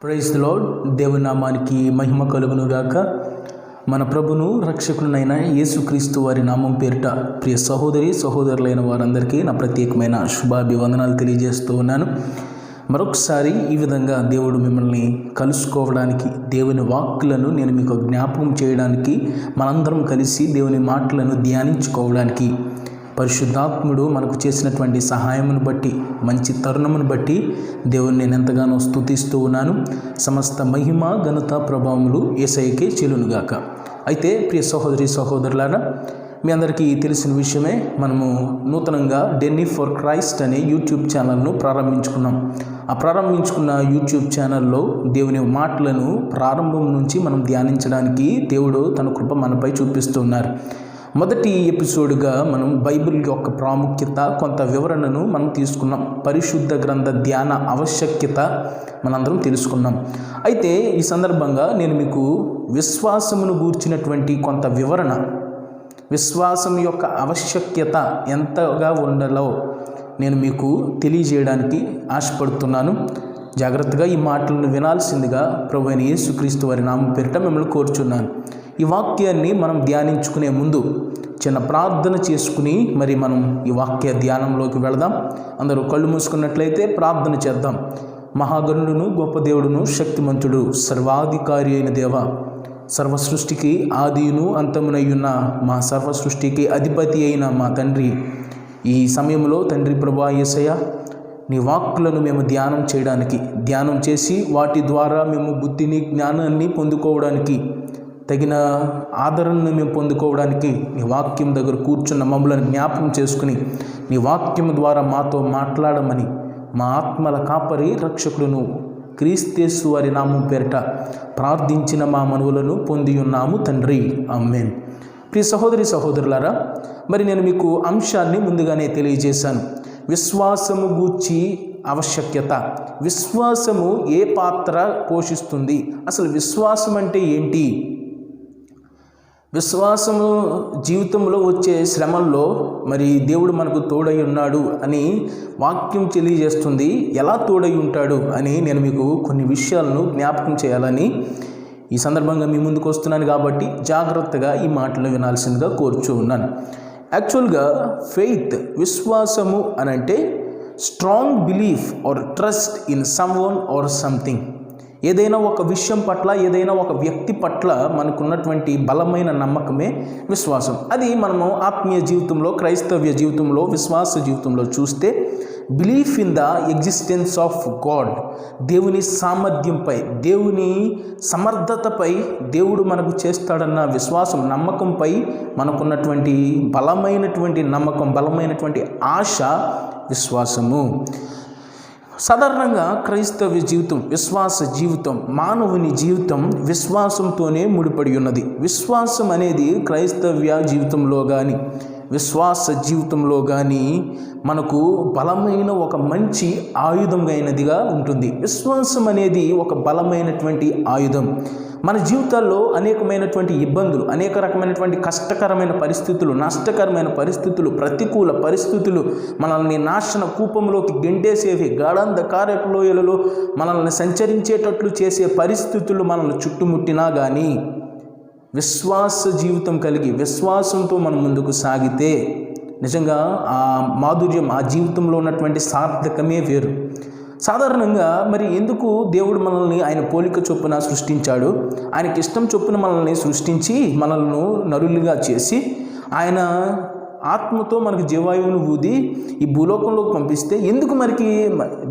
Praise the lord. దేవుని నామానికి మహిమ కలుగును గాక. మన ప్రభును రక్షకులైన యేసుక్రీస్తు వారి నామం పేరిట ప్రియ సహోదరులైన వారందరికీ నా ప్రత్యేకమైన శుభాభివందనాలు తెలియజేస్తూ ఉన్నాను. మరొకసారి ఈ విధంగా దేవుడు మిమ్మల్ని కలుసుకోవడానికి, దేవుని వాక్కులను నేను మీకు జ్ఞాపకం చేయడానికి, మనందరం కలిసి దేవుని మాటలను ధ్యానించుకోవడానికి పరిశుద్ధాత్ముడు మనకు చేసినటువంటి సహాయమును బట్టి, మంచి తరుణమును బట్టి దేవుని నేను ఎంతగానో స్తుతిస్తూ ఉన్నాను. సమస్త మహిమ ఘనత ప్రభావములు యేసయ్యకే చెల్లునుగాక. అయితే ప్రియ సహోదరులారా, మీ అందరికీ తెలిసిన విషయమే, మనము నూతనంగా డెన్నీ ఫర్ క్రైస్ట్ అనే యూట్యూబ్ ఛానల్ను ప్రారంభించుకున్నాం. ఆ ప్రారంభించుకున్న యూట్యూబ్ ఛానల్లో దేవుని మాటలను ప్రారంభం నుంచి మనం ధ్యానించడానికి దేవుడు తన కృప మనపై చూపిస్తున్నారు. మొదటి ఎపిసోడ్గా మనం బైబిల్ యొక్క ప్రాముఖ్యత, కొంత వివరణను మనం తీసుకున్నాం. పరిశుద్ధ గ్రంథ ధ్యాన ఆవశ్యకత మనందరం తెలుసుకున్నాం. అయితే ఈ సందర్భంగా నేను మీకు విశ్వాసమును గూర్చినటువంటి కొంత వివరణ, విశ్వాసం యొక్క ఆవశ్యకత ఎంతగా ఉండాలో నేను మీకు తెలియజేయడానికి ఆశపడుతున్నాను. జాగ్రత్తగా ఈ మాటలను వినాల్సిందిగా ప్రభువైన యేసుక్రీస్తు వారి నామం పేరిట మిమ్మల్ని కోరుచున్నాను. ఈ వాక్యాన్ని మనం ధ్యానించుకునే ముందు చిన్న ప్రార్థన చేసుకుని మరి మనం ఈ వాక్య ధ్యానంలోకి వెళదాం. అందరూ కళ్ళు మూసుకున్నట్లయితే ప్రార్థన చేద్దాం. మహాగణుడును, గొప్ప దేవుడును, శక్తిమంతుడు, సర్వాధికారి అయిన దేవ, సర్వ సృష్టికి ఆదియును అంతమునయ్యున్న మా సర్వ సృష్టికి అధిపతి అయిన మా తండ్రి, ఈ సమయంలో తండ్రి ప్రభువా యేసయ్య, నీ వాక్కులను మేము ధ్యానం చేసి వాటి ద్వారా మేము బుద్ధిని, జ్ఞానాన్ని పొందుకోవడానికి, తగిన ఆదరణను మేము పొందుకోవడానికి నీ వాక్యం దగ్గర కూర్చున్న మమ్మల్ని జ్ఞాపకం చేసుకుని నీ వాక్యం ద్వారా మాతో మాట్లాడమని మా ఆత్మల కాపరి రక్షకులను క్రీస్తు వారి నామం పేరిట ప్రార్థించిన మా మనవులను పొంది ఉన్నాము తండ్రి, ఆమేన్. ప్రియ సహోదరులారా, మరి నేను మీకు అంశాన్ని ముందుగానే తెలియజేశాను. విశ్వాసము గూర్చి ఆవశ్యకత, విశ్వాసము ఏ పాత్ర పోషిస్తుంది, అసలు విశ్వాసం అంటే ఏంటి, విశ్వాసము జీవితంలో వచ్చే శ్రమల్లో మరి దేవుడు మనకు తోడై ఉన్నాడు అని వాక్యం తెలియజేస్తుంది. ఎలా తోడై ఉంటాడు అని నేను మీకు కొన్ని విషయాలను జ్ఞాపకం చేయాలని ఈ సందర్భంగా మీ ముందుకు వస్తున్నాను. కాబట్టి జాగ్రత్తగా ఈ మాటలు వినాల్సిందిగా కోరుచూ ఉన్నాను. యాక్చువల్గా ఫెయిత్, విశ్వాసము అనంటే strong belief or trust in someone or something. ఏదైనా ఒక విషయం పట్ల, ఏదైనా ఒక వ్యక్తి పట్ల మనకున్నటువంటి బలమైన నమ్మకమే విశ్వాసం. అది మనము ఆత్మీయ జీవితంలో, క్రైస్తవ్య జీవితంలో, విశ్వాస జీవితంలో చూస్తే belief in the existence of God, దేవుని సామర్థ్యంపై, దేవుని సమర్థతపై, దేవుడు మనకు చేస్తాడన్న విశ్వాసం, నమ్మకంపై మనకున్నటువంటి బలమైనటువంటి నమ్మకం, బలమైనటువంటి ఆశ విశ్వాసము. సాధారణంగా క్రైస్తవ జీవితం, విశ్వాస జీవితం, మానవుని జీవితం విశ్వాసంతోనే ముడిపడి ఉన్నది. విశ్వాసం అనేది క్రైస్తవ్య జీవితంలో కానీ, విశ్వాస జీవితంలో కానీ మనకు బలమైన ఒక మంచి ఆయుధమైనదిగా ఉంటుంది. విశ్వాసం అనేది ఒక బలమైనటువంటి ఆయుధం. మన జీవితాల్లో అనేకమైనటువంటి ఇబ్బందులు, అనేక రకమైనటువంటి కష్టకరమైన పరిస్థితులు, నష్టకరమైన పరిస్థితులు, ప్రతికూల పరిస్థితులు, మనల్ని నాశన కూపంలోకి గెంటేసేవి, గాఢాంధకారపు లోయలలో మనల్ని సంచరించేటట్లు చేసే పరిస్థితులు మనల్ని చుట్టుముట్టినా కానీ విశ్వాస జీవితం కలిగి, విశ్వాసంతో మనం ముందుకు సాగితే నిజంగా ఆ మాధుర్యం, ఆ జీవితంలో ఉన్నటువంటి సార్థకమే వేరు. సాధారణంగా మరి ఎందుకు దేవుడు మనల్ని ఆయన పోలిక చొప్పున సృష్టించాడు, ఆయనకి ఇష్టం చొప్పున మనల్ని సృష్టించి మనల్ని నరులుగా చేసి ఆయన ఆత్మతో మనకు జీవాయువును ఊది ఈ భూలోకంలోకి పంపిస్తే ఎందుకు మరికి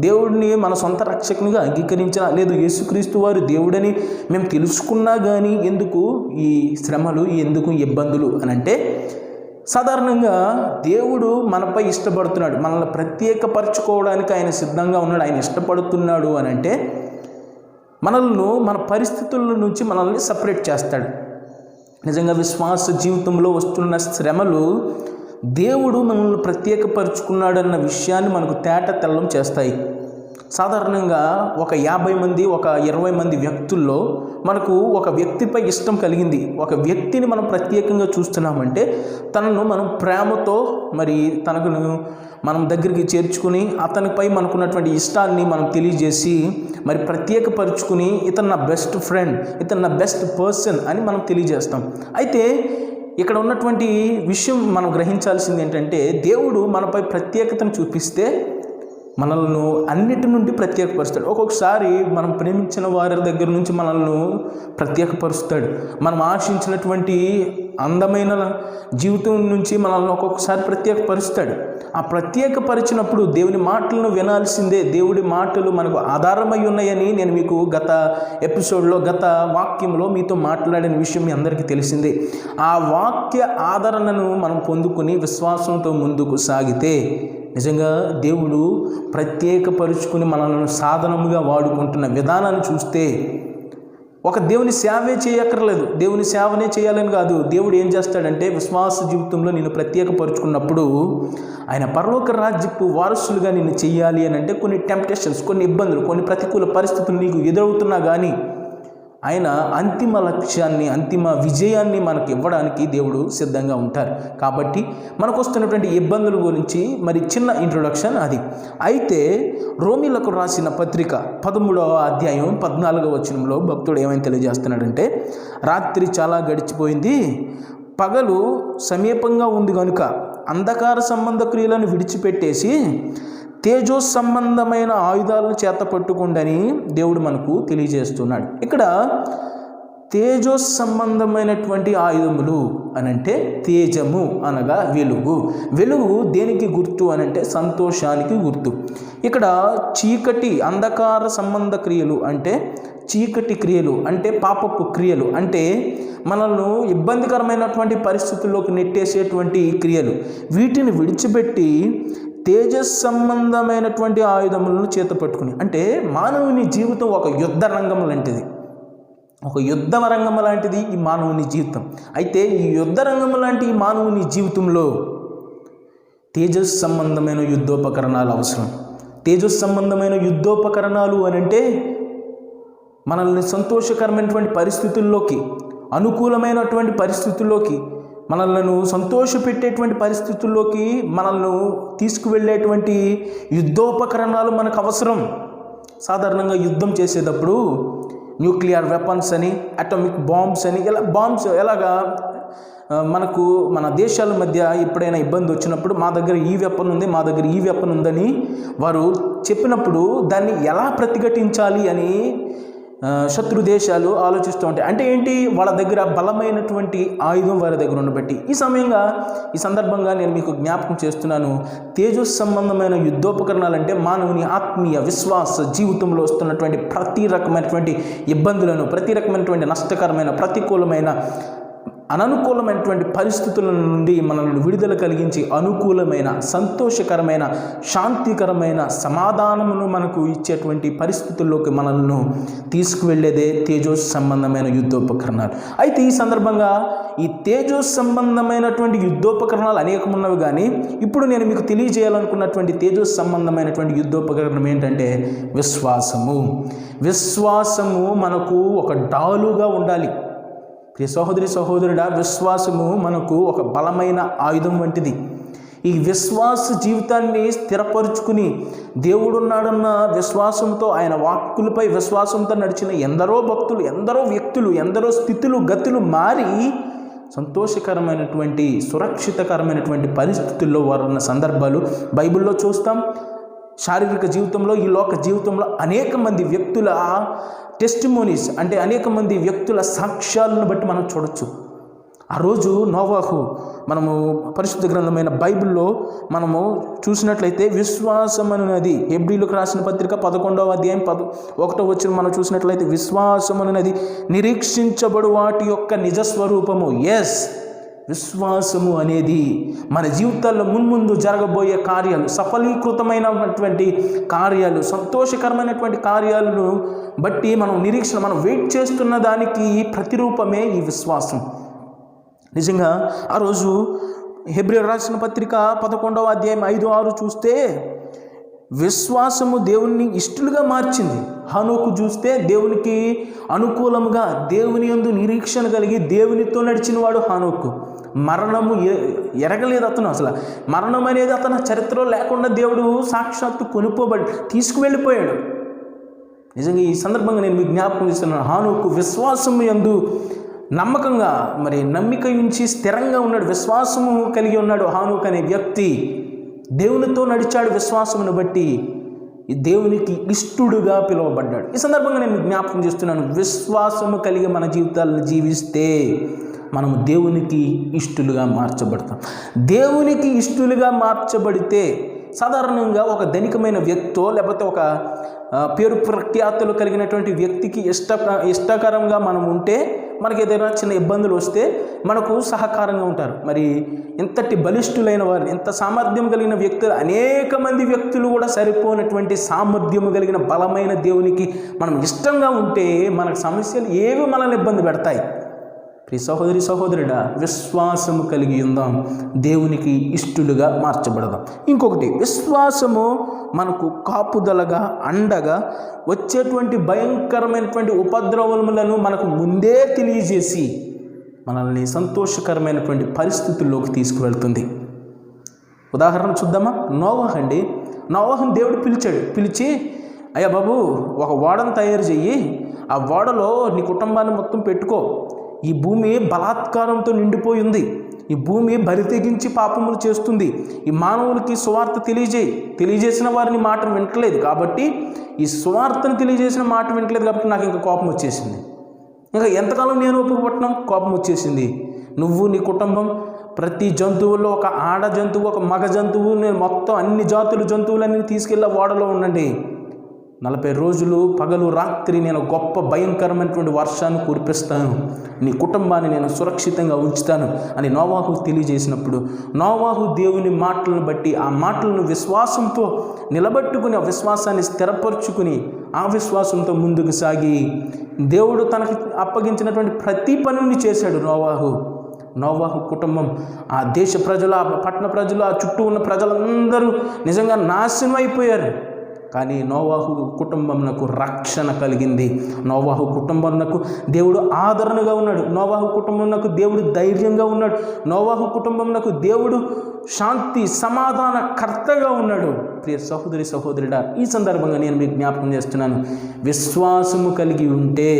దేవుడిని మన సొంత రక్షకునిగా అంగీకరించినా, లేదు యేసుక్రీస్తు వారు దేవుడని మేము తెలుసుకున్నా కానీ ఎందుకు ఈ శ్రమలు, ఎందుకు ఇబ్బందులు అని అంటే, సాధారణంగా దేవుడు మనపై ఇష్టపడుతున్నాడు, మనల్ని ప్రత్యేకపరచుకోవడానికి ఆయన సిద్ధంగా ఉన్నాడు, ఆయన ఇష్టపడుతున్నాడు అని అంటే మనల్ని మన పరిస్థితుల నుంచి మనల్ని సపరేట్ చేస్తాడు. నిజంగా విశ్వాస జీవితంలో వస్తున్న శ్రమలు దేవుడు మనల్ని ప్రత్యేకపరుచుకున్నాడన్న విషయాన్ని మనకు తేట తెల్లం చేస్తాయి. సాధారణంగా ఒక 50 మంది, ఒక 20 మంది వ్యక్తుల్లో మనకు ఒక వ్యక్తిపై ఇష్టం కలిగింది. ఒక వ్యక్తిని మనం ప్రత్యేకంగా చూస్తున్నామంటే తనను మనం ప్రేమతో మరి తనకు మనం దగ్గరికి చేర్చుకుని అతనిపై మనకున్నటువంటి ఇష్టాన్ని మనం తెలియజేసి మరి ప్రత్యేకపరుచుకుని ఇతను నా బెస్ట్ ఫ్రెండ్, ఇతను నా బెస్ట్ పర్సన్ అని మనం తెలియజేస్తాం. అయితే ఇక్కడ ఉన్నటువంటి విషయం మనం గ్రహించాల్సింది ఏంటంటే, దేవుడు మనపై ప్రత్యేకతను చూపిస్తే మనల్ని అన్నిటి నుండి ప్రత్యేకపరుస్తాడు. ఒక్కొక్కసారి మనం ప్రేమించిన వారి దగ్గర నుంచి మనల్ని ప్రత్యేకపరుస్తాడు. మనం ఆశించినటువంటి అందమైన జీవితం నుంచి మనల్ని ఒక్కొక్కసారి ప్రత్యేకపరుస్తాడు. ఆ ప్రత్యేకపరిచినప్పుడు దేవుని మాటలను వినాల్సిందే. దేవుడి మాటలు మనకు ఆధారమై ఉన్నాయని నేను మీకు గత ఎపిసోడ్లో, గత వాక్యంలో మీతో మాట్లాడిన విషయం మీ అందరికీ తెలిసిందే. ఆ వాక్య ఆదరణను మనం పొందుకుని విశ్వాసంతో ముందుకు సాగితే నిజంగా దేవుడు ప్రత్యేకపరుచుకుని మనల్ని సాధనముగా వాడుకుంటున్న విధానాన్ని చూస్తే ఒక దేవుని సేవే చేయక్కర్లేదు, దేవుని సేవనే చేయాలని కాదు. దేవుడు ఏం చేస్తాడంటే విశ్వాస జీవితంలో నిన్ను ప్రత్యేకపరుచుకున్నప్పుడు ఆయన పరలోక రాజ్యపు వారసులుగా నిన్ను చెయ్యాలి అని అంటే కొన్ని టెంప్టేషన్స్, కొన్ని ఇబ్బందులు, కొన్ని ప్రతికూల పరిస్థితులు నీకు ఎదురవుతున్నా కానీ ఆయన అంతిమ లక్ష్యాన్ని, అంతిమ విజయాన్ని మనకు ఇవ్వడానికి దేవుడు సిద్ధంగా ఉంటారు. కాబట్టి మనకు వస్తున్నటువంటి ఇబ్బందుల గురించి మరి చిన్న ఇంట్రొడక్షన్ అది. అయితే రోమీలకు రాసిన పత్రిక 13వ అధ్యాయం 14వ వచనంలో భక్తుడు ఏమైనా తెలియజేస్తున్నాడంటే, రాత్రి చాలా గడిచిపోయింది, పగలు సమీపంగా ఉంది కనుక అంధకార సంబంధ క్రియలను విడిచిపెట్టేసి తేజో సంబంధమైన ఆయుధాలను చేత పట్టుకుండని దేవుడు మనకు తెలియజేస్తున్నాడు. ఇక్కడ తేజో సంబంధమైనటువంటి ఆయుధములు అనంటే తేజము అనగా వెలుగు. వెలుగు దేనికి గుర్తు అనంటే సంతోషానికి గుర్తు. ఇక్కడ చీకటి, అంధకార సంబంధ క్రియలు అంటే చీకటి క్రియలు అంటే పాపపు క్రియలు అంటే మనల్ని ఇబ్బందికరమైనటువంటి పరిస్థితుల్లోకి నెట్టేసేటువంటి క్రియలు. వీటిని విడిచిపెట్టి తేజస్ సంబంధమైనటువంటి ఆయుధములను చేత పట్టుకుని, అంటే మానవుని జీవితం ఒక యుద్ధ రంగం లాంటిది, ఒక యుద్ధ రంగం లాంటిది ఈ మానవుని జీవితం. అయితే ఈ యుద్ధ రంగం లాంటి ఈ మానవుని జీవితంలో తేజస్ సంబంధమైన యుద్ధోపకరణాలు అవసరం. తేజస్ సంబంధమైన యుద్ధోపకరణాలు అని అంటే మనల్ని సంతోషకరమైనటువంటి పరిస్థితుల్లోకి, అనుకూలమైనటువంటి పరిస్థితుల్లోకి, మనల్ని సంతోషపెట్టేటువంటి పరిస్థితుల్లోకి మనల్ని తీసుకువెళ్ళేటువంటి యుద్ధోపకరణాలు మనకు అవసరం. సాధారణంగా యుద్ధం చేసేటప్పుడు న్యూక్లియర్ వెపన్స్ అని, అటామిక్ బాంబ్స్ అని, ఇలా బాంబ్స్ ఎలాగా మనకు మన దేశాల మధ్య ఎప్పుడైనా ఇబ్బంది వచ్చినప్పుడు మా దగ్గర ఈ వెపన్ ఉంది, మా దగ్గర ఈ వెపన్ ఉందని వారు చెప్పినప్పుడు దాన్ని ఎలా ప్రతిఘటించాలి అని శత్రు దేశాలు ఆలోచిస్తూ ఉంటాయి. అంటే ఏంటి, వాళ్ళ దగ్గర బలమైనటువంటి ఆయుధం వారి దగ్గర ఉండబట్టి. ఈ సందర్భంగా నేను మీకు జ్ఞాపకం చేస్తున్నాను, తేజస్ సంబంధమైన యుద్ధోపకరణాలు అంటే మానవుని ఆత్మీయ విశ్వాస జీవితంలో వస్తున్నటువంటి ప్రతి రకమైనటువంటి ఇబ్బందులను, ప్రతి రకమైనటువంటి నష్టకరమైన, ప్రతికూలమైన, అననుకూలమైనటువంటి పరిస్థితుల నుండి మనల్ని విడుదల కలిగించి అనుకూలమైన, సంతోషకరమైన, శాంతికరమైన సమాధానమును మనకు ఇచ్చేటువంటి పరిస్థితుల్లోకి మనల్ని తీసుకువెళ్ళేదే తేజోస్ సంబంధమైన యుద్ధోపకరణాలు. అయితే ఈ సందర్భంగా ఈ తేజోస్ సంబంధమైనటువంటి యుద్ధోపకరణాలు అనేకం ఉన్నవి, కానీ ఇప్పుడు నేను మీకు తెలియజేయాలనుకున్నటువంటి తేజోస్ సంబంధమైనటువంటి యుద్ధోపకరణం ఏంటంటే విశ్వాసము. విశ్వాసము మనకు ఒక డాలుగా ఉండాలి. ప్రియ సహోదరి సహోదరుడా, విశ్వాసము మనకు ఒక బలమైన ఆయుధం వంటిది. ఈ విశ్వాస జీవితాన్ని స్థిరపరుచుకుని దేవుడున్నాడన్న విశ్వాసంతో, ఆయన వాక్కులపై విశ్వాసంతో నడిచిన ఎందరో భక్తులు, ఎందరో వ్యక్తులు, ఎందరో స్థితులు గతులు మారి సంతోషకరమైనటువంటి, సురక్షితకరమైనటువంటి పరిస్థితుల్లో వారు ఉన్న సందర్భాలు బైబిల్లో చూస్తాం. శారీరక జీవితంలో, ఈ లోక జీవితంలో అనేక మంది వ్యక్తుల టెస్టిమోనీస్ అంటే అనేక మంది వ్యక్తుల సాక్ష్యాలను బట్టి మనం చూడొచ్చు. ఆ రోజు నోవాహు, మనము పరిశుద్ధ గ్రంథమైన బైబిల్లో మనము చూసినట్లయితే విశ్వాసం అనేది, హెబ్రీలకు రాసిన పత్రిక 11వ అధ్యాయం 1వ వచనం మనం చూసినట్లయితే విశ్వాసం అనేది నిరీక్షించబడు వాటి యొక్క నిజస్వరూపము. ఎస్, విశ్వాసము అనేది మన జీవితాల్లో మున్ముందు జరగబోయే కార్యాలు, సఫలీకృతమైనటువంటి కార్యాలు, సంతోషకరమైనటువంటి కార్యాలను బట్టి మనం నిరీక్షణ, మనం వెయిట్ చేస్తున్న దానికి ప్రతిరూపమే ఈ విశ్వాసం. నిజంగా ఆ రోజు హెబ్రీ రాసిన పత్రిక 11వ అధ్యాయం 5-6 చూస్తే విశ్వాసము దేవుని ఇష్టలుగా మార్చింది. హనోకు చూస్తే దేవునికి అనుకూలముగా దేవుని యందు నిరీక్షణ కలిగి దేవునితో నడిచిన వాడు హనోకు. మరణము ఎరగలేదు అతను. అసలు మరణం అనేది అతను చరిత్రలో లేకుండా దేవుడు సాక్షాత్తు తీసుకువెళ్ళిపోయాడు. నిజంగా ఈ సందర్భంగా నేను మీకు జ్ఞాపకం చేస్తున్నాను, హనోకు విశ్వాసము యందు నమ్మకంగా నమ్మిక ఉంచి స్థిరంగా ఉన్నాడు. విశ్వాసము కలిగి ఉన్నాడు. హనోకు అనే వ్యక్తి దేవునితో నడిచాడు. విశ్వాసమును బట్టి దేవునికి ఇష్టడుగా పిలువబడ్డాడు. ఈ సందర్భంగా నేను జ్ఞాపకం చేస్తున్నాను, విశ్వాసము కలిగి మన జీవితాలను జీవిస్తే మనము దేవునికి ఇష్టలుగా మార్చబడతాం. దేవునికి ఇష్టలుగా మార్చబడితే సాధారణంగా ఒక ధనికమైన వ్యక్తో లేకపోతే ఒక పేరు ప్రఖ్యాతులు కలిగినటువంటి వ్యక్తికి ఇష్టకరంగా మనం ఉంటే మనకి ఏదైనా చిన్న ఇబ్బందులు వస్తే మనకు సహకారంగా ఉంటారు. ఇంతటి బలిష్ఠులైన వారు, ఇంత సామర్థ్యం కలిగిన వ్యక్తులు, అనేక మంది వ్యక్తులు కూడా సరిపోయినటువంటి సామర్థ్యము కలిగిన బలమైన దేవునికి మనం ఇష్టంగా ఉంటే మనకు సమస్యలు ఏవి మనల్ని ఇబ్బంది పెడతాయి. ప్రియ సహోదరి సహోదరుడా, విశ్వాసము కలిగి ఉందాం, దేవునికి ఇష్టలుగా మార్చబడదాం. ఇంకొకటి, విశ్వాసము మనకు కాపుదలగా అండగా వచ్చేటువంటి భయంకరమైనటువంటి ఉపద్రవములను మనకు ముందే తెలియజేసి మనల్ని సంతోషకరమైనటువంటి పరిస్థితుల్లోకి తీసుకువెళ్తుంది. ఉదాహరణ చూద్దామా? నోవాహు అండి. నోవాహుని దేవుడు పిలిచి అయ్యా బాబు, ఒక ఓడను తయారు చెయ్యి, ఆ ఓడలో నీ కుటుంబాన్ని మొత్తం పెట్టుకో, ఈ భూమి బలాత్కారంతో నిండిపోయింది, ఈ భూమి బరి తెగించి పాపములు చేస్తుంది, ఈ మానవులకి సువార్త తెలియజేసిన వారిని మాట వింటలేదు కాబట్టి, ఈ సువార్తను తెలియజేసిన మాట వింటలేదు కాబట్టి నాకు ఇంకా కోపం వచ్చేసింది. ఇంకా ఎంతకాలం నేను ఒప్పుకోవటం? కోపం వచ్చేసింది. నువ్వు నీ కుటుంబం ప్రతి జంతువుల్లో ఒక ఆడ జంతువు, ఒక మగ జంతువు, నేను మొత్తం అన్ని జాతుల జంతువులన్నీ తీసుకెళ్ళి ఓడలో ఉండండి. 40 రోజులు పగలు రాత్రి నేను గొప్ప భయంకరమైనటువంటి వర్షాన్ని కురిపిస్తాను, నీ కుటుంబాన్ని నేను సురక్షితంగా ఉంచుతాను అని నోవాహు తెలియజేసినప్పుడు, నోవాహు దేవుని మాటలను బట్టి ఆ మాటలను విశ్వాసంతో నిలబెట్టుకుని, ఆ విశ్వాసాన్ని స్థిరపరుచుకుని, ఆ విశ్వాసంతో ముందుకు సాగి దేవుడు తనకి అప్పగించినటువంటి ప్రతి పనిని చేశాడు. నోవాహు కుటుంబం, ఆ దేశ ప్రజలు, ఆ పట్టణ ప్రజలు, ఆ చుట్టూ ఉన్న ప్రజలందరూ నిజంగా నాశనం అయిపోయారు. కానీ నోవాహు కుటుంబంకు రక్షణ కలిగింది. నోవాహు కుటుంబంకు దేవుడు ఆదరణగా ఉన్నాడు. నోవాహు కుటుంబంకు దేవుడు ధైర్యంగా ఉన్నాడు. నోవాహు కుటుంబంకు దేవుడు శాంతి సమాధాన కర్తగా ఉన్నాడు. ప్రియ సహోదరి సహోదరుడా, ఈ సందర్భంగా నేను మీకు జ్ఞాపకం చేస్తున్నాను, విశ్వాసము కలిగి ఉంటే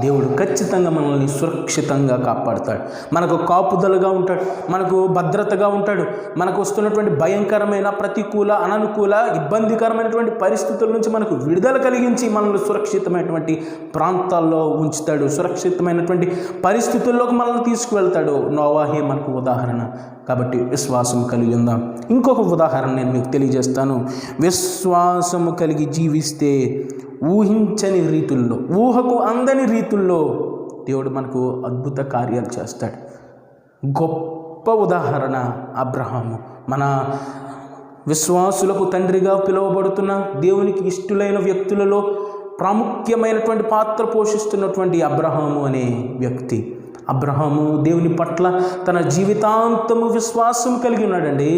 దేవుడు ఖచ్చితంగా మనల్ని సురక్షితంగా కాపాడుతాడు. మనకు కాపుదలుగా ఉంటాడు, మనకు భద్రతగా ఉంటాడు. మనకు వస్తున్నటువంటి భయంకరమైన, ప్రతికూల, అననుకూల, ఇబ్బందికరమైనటువంటి పరిస్థితుల నుంచి మనకు విడుదల కలిగించి మనల్ని సురక్షితమైనటువంటి ప్రాంతాల్లో ఉంచుతాడు. సురక్షితమైనటువంటి పరిస్థితుల్లోకి మనల్ని తీసుకువెళ్తాడు. నోవాహే మనకు ఉదాహరణ. కాబట్టి విశ్వాసం కలిగి ఉందాం. ఇంకొక ఉదాహరణ నేను మీకు తెలియజేస్తాను. విశ్వాసము కలిగి జీవిస్తే ఊహించని రీతుల్లో, ఊహకు అందని రీతుల్లో దేవుడు మనకు అద్భుత కార్యాలు చేస్తాడు. గొప్ప ఉదాహరణ అబ్రహాము. మన విశ్వాసులకు తండ్రిగా పిలువబడుతున్న దేవునికి ఇష్టలైన వ్యక్తులలో ప్రాముఖ్యమైనటువంటి పాత్ర పోషిస్తున్నటువంటి అబ్రహాము అనే వ్యక్తి. అబ్రహాము దేవుని పట్ల తన జీవితాంతము విశ్వాసం కలిగి ఉన్నాడండి.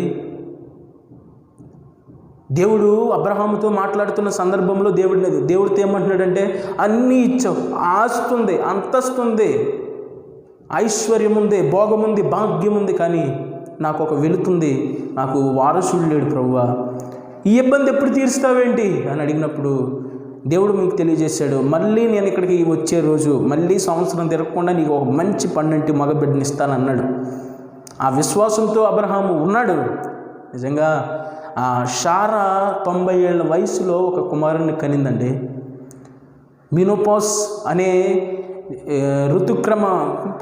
దేవుడు అబ్రహాముతో మాట్లాడుతున్న సందర్భంలో దేవుడితో ఏమంటున్నాడంటే, అన్నీ ఇచ్చావు, ఆస్తుంది, అంతస్తుంది, ఐశ్వర్యం ఉంది, భోగం ఉంది, భాగ్యం ఉంది, కానీ నాకు ఒక వెలుతుంది, నాకు వారసుడు లేడు ప్రభువా, ఈ ఇబ్బంది ఎప్పుడు తీరుస్తావేంటి అని అడిగినప్పుడు దేవుడు మీకు తెలియజేశాడు, మళ్ళీ నేను ఇక్కడికి వచ్చే రోజు, మళ్ళీ సంవత్సరం తిరగకుండా నీకు ఒక మంచి పండంటి మగబిడ్డని ఇస్తానన్నాడు. ఆ విశ్వాసంతో అబ్రహాము ఉన్నాడు. నిజంగా షారా 90 ఏళ్ల వయసులో ఒక కుమారుని కనిందండి. మినోపాస్ అనే ఋతుక్రమ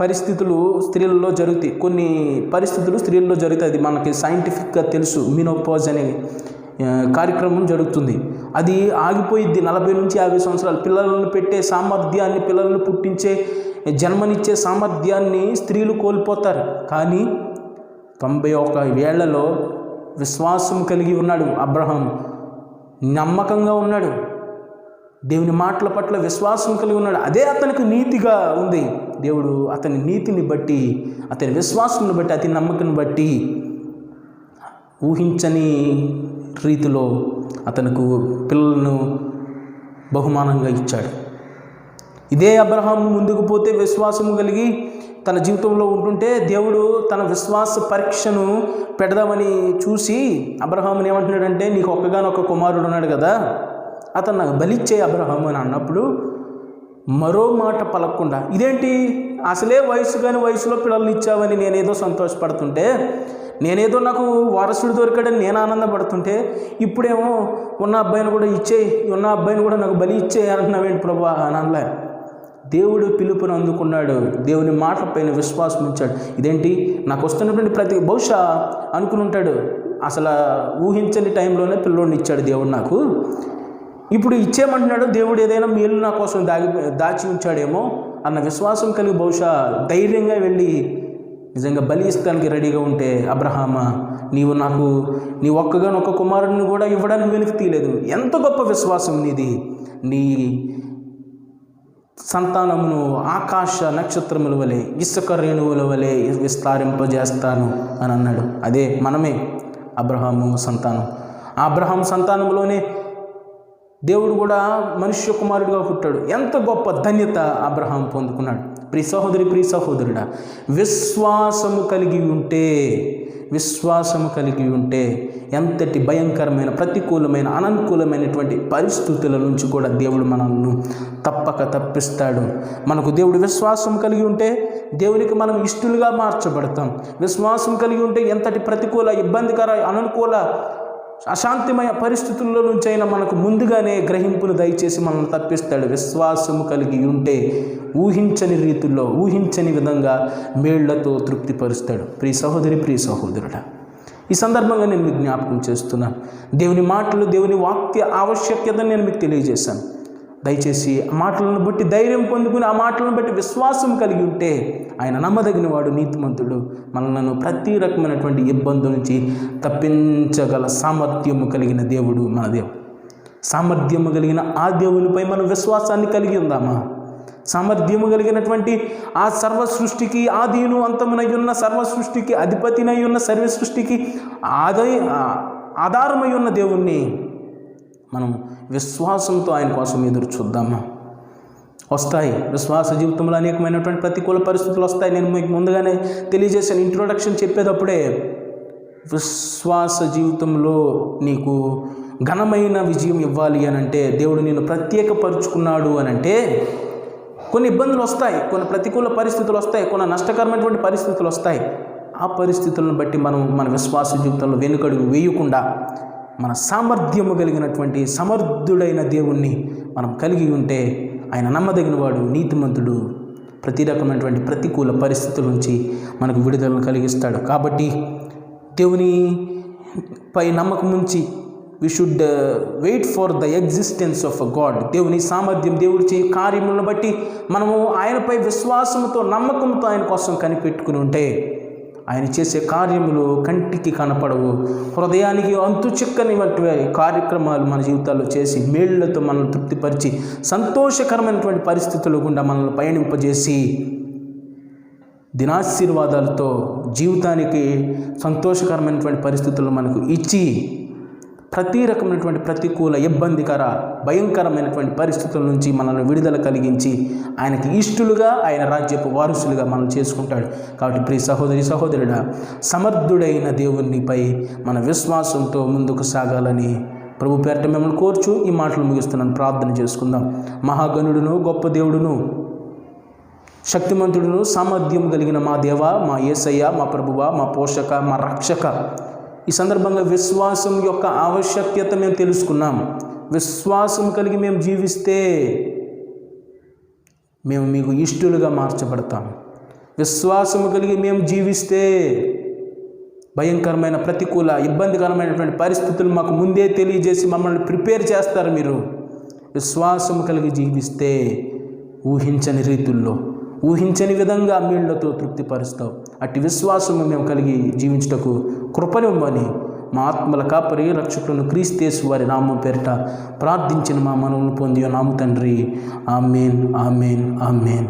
పరిస్థితులు స్త్రీలలో జరుగుతాయి. కొన్ని పరిస్థితులు స్త్రీలలో జరుగుతాయి. అది మనకి సైంటిఫిక్గా తెలుసు. మినోపాజ్ అనే కార్యక్రమం జరుగుతుంది. అది ఆగిపోయిద్ది 40 నుంచి 50 సంవత్సరాలు. పిల్లలను పెట్టే సామర్థ్యాన్ని, పిల్లలను పుట్టించే, జన్మనిచ్చే సామర్థ్యాన్ని స్త్రీలు కోల్పోతారు. కానీ 91 ఏళ్లలో విశ్వాసం కలిగి ఉన్నాడు అబ్రహాం. నమ్మకంగా ఉన్నాడు. దేవుని మాటల పట్ల విశ్వాసం కలిగి ఉన్నాడు. అదే అతనికి నీతిగా ఉంది. దేవుడు అతని నీతిని బట్టి, అతని విశ్వాసాన్ని బట్టి, అతని నమ్మకాన్ని బట్టి ఊహించని రీతిలో అతనికి పిల్లలను బహుమానంగా ఇచ్చాడు. ఇదే అబ్రహాము ముందుకు పోతే విశ్వాసము కలిగి తన జీవితంలో ఉంటుంటే దేవుడు తన విశ్వాస పరీక్షను పెడదామని చూసి అబ్రహాముని ఏమంటున్నాడంటే, నీకు ఒక్కగానొక్క కుమారుడు ఉన్నాడు కదా, అతను నాకు బలిచ్చే అబ్రహాము అని అన్నప్పుడు మరో మాట పలకకుండా, ఇదేంటి అసలే వయసు కాని వయసులో పిల్లల్ని ఇచ్చావని నేనేదో సంతోషపడుతుంటే, నేనేదో నాకు వారసుడు దొరికాడని నేను ఆనందపడుతుంటే, ఇప్పుడేమో ఉన్న అబ్బాయిని కూడా ఉన్న అబ్బాయిని కూడా నాకు బలి ఇచ్చే అంటున్నావేంటి ప్రభా అని అనలే. దేవుడు పిలుపుని అందుకున్నాడు, దేవుని మాట పైన విశ్వాసం ఉంచాడు. ఇదేంటి నాకు వస్తున్నటువంటి బహుశా అనుకుని ఉంటాడు, అసలు ఊహించని టైంలోనే పిల్లోడిని ఇచ్చాడు దేవుడు నాకు, ఇప్పుడు ఇచ్చేయమంటున్నాడు దేవుడు, ఏదైనా మేలు నా కోసం దాచి ఉంచాడేమో అన్న విశ్వాసం కలిగి బహుశా ధైర్యంగా వెళ్ళి నిజంగా బలి ఇస్తానికి రెడీగా ఉంటే, అబ్రహామా నీ ఒక్క కుమారుడిని కూడా ఇవ్వడానికి వెనుక తీయలేదు. ఎంత గొప్ప విశ్వాసం నీది, నీ సంతానమును ఆకాశ నక్షత్రముల వలె ఇసుక రేణువుల వలె విస్తరింపజేస్తాను అని అన్నాడు. అదే మనమే అబ్రహాము సంతానం. ఆ అబ్రహాము సంతానంలోనే దేవుడు కూడా మనుష్య కుమారుడిగా పుట్టాడు. ఎంత గొప్ప ధన్యత అబ్రహాం పొందుకున్నాడు. ప్రియ సహోదరుడా, విశ్వాసము కలిగి ఉంటే ఎంతటి భయంకరమైన ప్రతికూలమైన అననుకూలమైనటువంటి పరిస్థితుల నుంచి కూడా దేవుడు మనల్ని తప్పక తప్పిస్తాడు. మనకు దేవుడు విశ్వాసం కలిగి ఉంటే దేవునికి మనం ఇష్టలుగా మార్చబడతాం. విశ్వాసం కలిగి ఉంటే ఎంతటి ప్రతికూల ఇబ్బందికర అననుకూల అశాంతిమయ పరిస్థితుల్లో నుంచి అయినా మనకు ముందుగానే గ్రహింపును దయచేసి మనల్ని తప్పిస్తాడు. విశ్వాసము కలిగి ఉంటే ఊహించని రీతుల్లో ఊహించని విధంగా మేళ్లతో తృప్తిపరుస్తాడు. ప్రియ సహోదరుడా, ఈ సందర్భంగా నేను మీకు జ్ఞాపకం చేస్తున్నాను. దేవుని మాటలు, దేవుని వాక్య ఆవశ్యకతను నేను మీకు తెలియజేశాను. దయచేసి ఆ మాటలను బట్టి ధైర్యం పొందుకుని, ఆ మాటలను బట్టి విశ్వాసం కలిగి ఉంటే ఆయన నమ్మదగిన వాడు, నీతిమంతుడు, మనలను ప్రతి రకమైనటువంటి ఇబ్బందుల నుంచి తప్పించగల సామర్థ్యము కలిగిన దేవుడు మన దేవుడు. సామర్థ్యము కలిగిన ఆ దేవునిపై మనం విశ్వాసాన్ని కలిగి ఉందామా? సామర్థ్యము కలిగినటువంటి ఆ సర్వ సృష్టికి ఆదిను అంతమునై ఉన్న సర్వ సృష్టికి అధిపతినై ఉన్న సర్వ సృష్టికి ఆధారమై ఉన్న దేవుణ్ణి మనం విశ్వాసంతో ఆయన కోసం ఎదురు చూద్దామా? వస్తాయి విశ్వాస జీవితంలో అనేకమైనటువంటి ప్రతికూల పరిస్థితులు వస్తాయి. నేను మీకు ముందుగానే తెలియజేశాను, ఇంట్రొడక్షన్ చెప్పేటప్పుడే. విశ్వాస జీవితంలో నీకు ఘనమైన విజయం ఇవ్వాలి అని అంటే, దేవుడు నిన్ను ప్రత్యేకపరుచుకున్నాడు అని అంటే కొన్ని ఇబ్బందులు వస్తాయి, కొన్ని ప్రతికూల పరిస్థితులు వస్తాయి, కొన్ని నష్టకరమైనటువంటి పరిస్థితులు వస్తాయి. ఆ పరిస్థితులను బట్టి మనం మన విశ్వాస జీవితంలో వెనుకడుగు వేయకుండా మన సామర్థ్యము కలిగినటువంటి సమర్థుడైన దేవుణ్ణి మనం కలిగి ఉంటే ఆయన నమ్మదగిన వాడు, నీతిమంతుడు, ప్రతి రకమైనటువంటి ప్రతికూల పరిస్థితుల నుంచి మనకు విడుదలను కలిగిస్తాడు. కాబట్టి దేవుని పై నమ్మకం ఉంచి we should wait for the existence of a God. దేవుని సామర్థ్యం, దేవుడి చేయ కార్యములను బట్టి మనము ఆయనపై విశ్వాసంతో నమ్మకంతో ఆయన కోసం కనిపెట్టుకుని ఉంటే ఆయన చేసే కార్యములు కంటికి కనపడవు, హృదయానికి అంతు చిక్కని వంటి కార్యక్రమాలు మన జీవితాల్లో చేసి మేళ్లతో మనల్ని తృప్తిపరిచి సంతోషకరమైనటువంటి పరిస్థితులు గుండా మనల్ని పయనింపజేసి దినాశీర్వాదాలతో జీవితానికి సంతోషకరమైనటువంటి పరిస్థితులు మనకు ఇచ్చి ప్రతి రకమైనటువంటి ప్రతికూల ఇబ్బందికర భయంకరమైనటువంటి పరిస్థితుల నుంచి మనల్ని విడుదల కలిగించి ఆయనకి ఇష్టలుగా, ఆయన రాజ్యపు వారసులుగా మనం చేసుకుంటాడు. కాబట్టి ప్రియ సహోదరుడా, సమర్థుడైన దేవునిపై మన విశ్వాసంతో ముందుకు సాగాలని ప్రభు పేరిట మిమ్మల్ని కోర్చు ఈ మాటలు ముగిస్తున్నాను. ప్రార్థన చేసుకుందాం. మహాగణుడును, గొప్ప దేవుడును, శక్తిమంతుడును, సామర్థ్యం కలిగిన మా దేవ, మా యేసయ్య, మా ప్రభువ, మా పోషక, మా రక్షక, ఈ సందర్భంగా విశ్వాసం యొక్క ఆవశ్యకత మేము తెలుసుకున్నాం. విశ్వాసం కలిగి మేము జీవిస్తే మేము మీకు ఇష్టలుగా మార్చబడతాం. విశ్వాసం కలిగి మేము జీవిస్తే భయంకరమైన ప్రతికూల ఇబ్బందికరమైనటువంటి పరిస్థితులు మాకు ముందే తెలియజేసి మమ్మల్ని ప్రిపేర్ చేస్తారు. మీరు విశ్వాసం కలిగి జీవిస్తే ఊహించని రీతుల్లో, ఊహించని విధంగా మీళ్లతో తృప్తిపరుస్తావు. అట్టి విశ్వాసము మేము కలిగి జీవించుటకు కృపనివ్వమని మా ఆత్మల కాపరి రక్షకులను క్రీస్తు వారి నామం పేరిట ప్రార్థించిన మా మనవులను పొంది నాము తండ్రి. ఆమేన్, ఆమేన్, ఆమేన్.